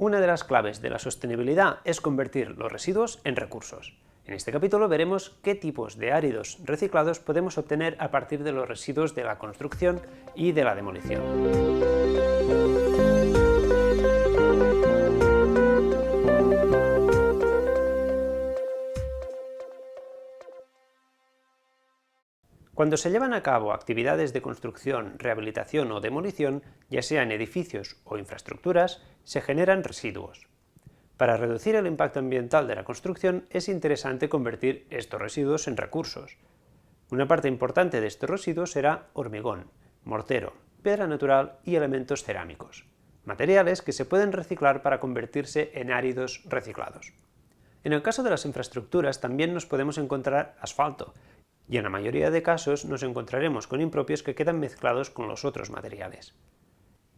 Una de las claves de la sostenibilidad es convertir los residuos en recursos. En este capítulo veremos qué tipos de áridos reciclados podemos obtener a partir de los residuos de la construcción y de la demolición. Cuando se llevan a cabo actividades de construcción, rehabilitación o demolición, ya sea en edificios o infraestructuras, se generan residuos. Para reducir el impacto ambiental de la construcción es interesante convertir estos residuos en recursos. Una parte importante de estos residuos será hormigón, mortero, piedra natural y elementos cerámicos, materiales que se pueden reciclar para convertirse en áridos reciclados. En el caso de las infraestructuras también nos podemos encontrar asfalto, y en la mayoría de casos nos encontraremos con impropios que quedan mezclados con los otros materiales.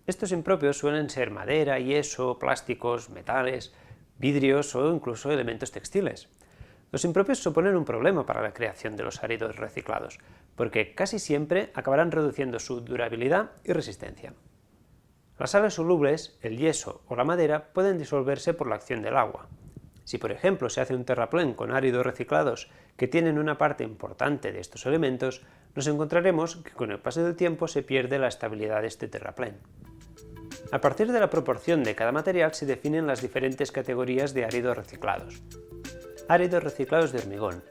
Estos impropios suelen ser madera, yeso, plásticos, metales, vidrios o incluso elementos textiles. Los impropios suponen un problema para la creación de los áridos reciclados, porque casi siempre acabarán reduciendo su durabilidad y resistencia. Las sales solubles, el yeso o la madera pueden disolverse por la acción del agua. Si por ejemplo se hace un terraplén con áridos reciclados que tienen una parte importante de estos elementos, nos encontraremos que con el paso del tiempo se pierde la estabilidad de este terraplén. A partir de la proporción de cada material se definen las diferentes categorías de áridos reciclados. Áridos reciclados de hormigón.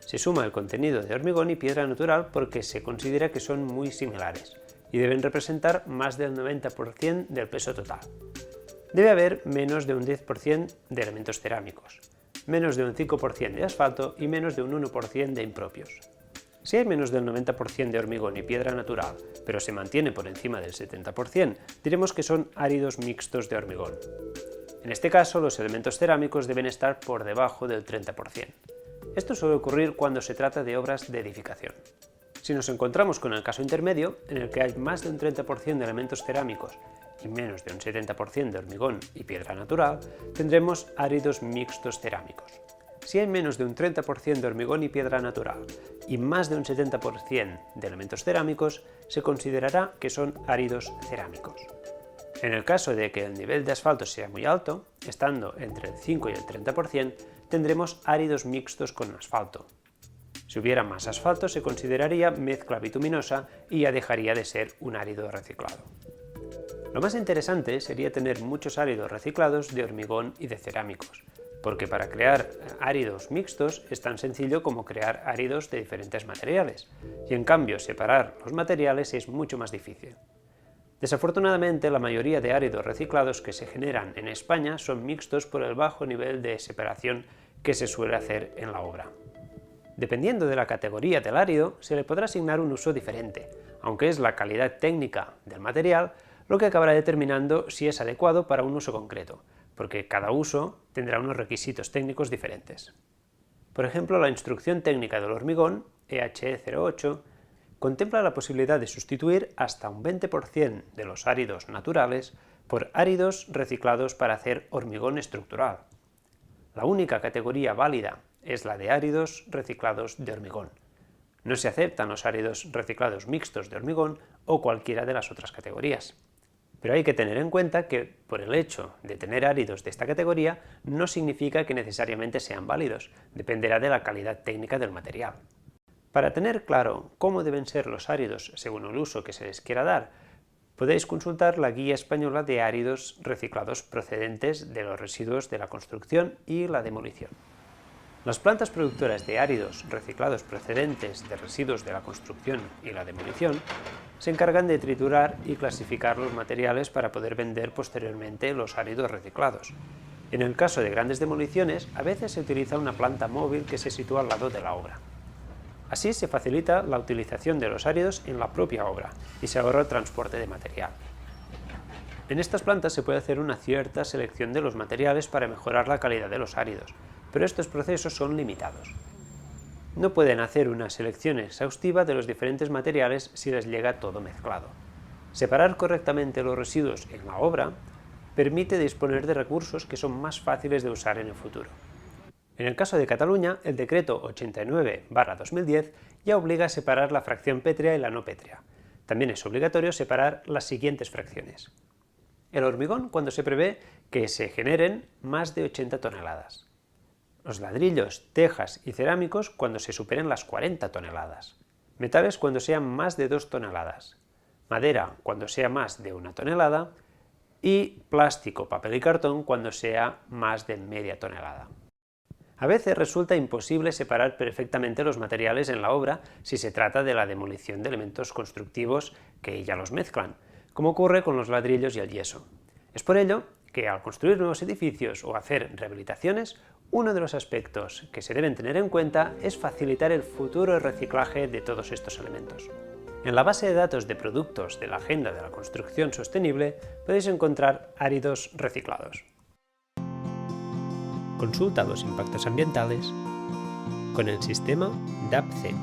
Se suma el contenido de hormigón y piedra natural porque se considera que son muy similares y deben representar más del 90% del peso total. Debe haber menos de un 10% de elementos cerámicos, menos de un 5% de asfalto y menos de un 1% de impropios. Si hay menos del 90% de hormigón y piedra natural, pero se mantiene por encima del 70%, diremos que son áridos mixtos de hormigón. En este caso, los elementos cerámicos deben estar por debajo del 30%. Esto suele ocurrir cuando se trata de obras de edificación. Si nos encontramos con el caso intermedio, en el que hay más de un 30% de elementos cerámicos y menos de un 70% de hormigón y piedra natural, tendremos áridos mixtos cerámicos. Si hay menos de un 30% de hormigón y piedra natural y más de un 70% de elementos cerámicos, se considerará que son áridos cerámicos. En el caso de que el nivel de asfalto sea muy alto, estando entre el 5 y el 30%, tendremos áridos mixtos con asfalto. Si hubiera más asfalto, se consideraría mezcla bituminosa y ya dejaría de ser un árido reciclado. Lo más interesante sería tener muchos áridos reciclados de hormigón y de cerámicos, porque para crear áridos mixtos es tan sencillo como crear áridos de diferentes materiales, y en cambio separar los materiales es mucho más difícil. Desafortunadamente, la mayoría de áridos reciclados que se generan en España son mixtos por el bajo nivel de separación que se suele hacer en la obra. Dependiendo de la categoría del árido, se le podrá asignar un uso diferente, aunque es la calidad técnica del material lo que acabará determinando si es adecuado para un uso concreto, porque cada uso tendrá unos requisitos técnicos diferentes. Por ejemplo, la Instrucción Técnica del Hormigón, EHE 08, contempla la posibilidad de sustituir hasta un 20% de los áridos naturales por áridos reciclados para hacer hormigón estructural. La única categoría válida es la de áridos reciclados de hormigón. No se aceptan los áridos reciclados mixtos de hormigón o cualquiera de las otras categorías. Pero hay que tener en cuenta que, por el hecho de tener áridos de esta categoría, no significa que necesariamente sean válidos, dependerá de la calidad técnica del material. Para tener claro cómo deben ser los áridos según el uso que se les quiera dar, podéis consultar la Guía Española de Áridos Reciclados procedentes de los residuos de la construcción y la demolición. Las plantas productoras de áridos reciclados procedentes de residuos de la construcción y la demolición se encargan de triturar y clasificar los materiales para poder vender posteriormente los áridos reciclados. En el caso de grandes demoliciones, a veces se utiliza una planta móvil que se sitúa al lado de la obra. Así se facilita la utilización de los áridos en la propia obra y se ahorra el transporte de material. En estas plantas se puede hacer una cierta selección de los materiales para mejorar la calidad de los áridos, pero estos procesos son limitados. No pueden hacer una selección exhaustiva de los diferentes materiales si les llega todo mezclado. Separar correctamente los residuos en la obra permite disponer de recursos que son más fáciles de usar en el futuro. En el caso de Cataluña, el decreto 89/2010 ya obliga a separar la fracción pétrea y la no pétrea. También es obligatorio separar las siguientes fracciones: el hormigón cuando se prevé que se generen más de 80 toneladas. Los ladrillos, tejas y cerámicos cuando se superen las 40 toneladas. Metales cuando sean más de 2 toneladas. Madera cuando sea más de 1 tonelada. Y plástico, papel y cartón cuando sea más de media tonelada. A veces resulta imposible separar perfectamente los materiales en la obra si se trata de la demolición de elementos constructivos que ya los mezclan, como ocurre con los ladrillos y el yeso. Es por ello que al construir nuevos edificios o hacer rehabilitaciones, uno de los aspectos que se deben tener en cuenta es facilitar el futuro reciclaje de todos estos elementos. En la base de datos de productos de la Agenda de la Construcción Sostenible podéis encontrar áridos reciclados. Consulta los impactos ambientales con el sistema DAP-C.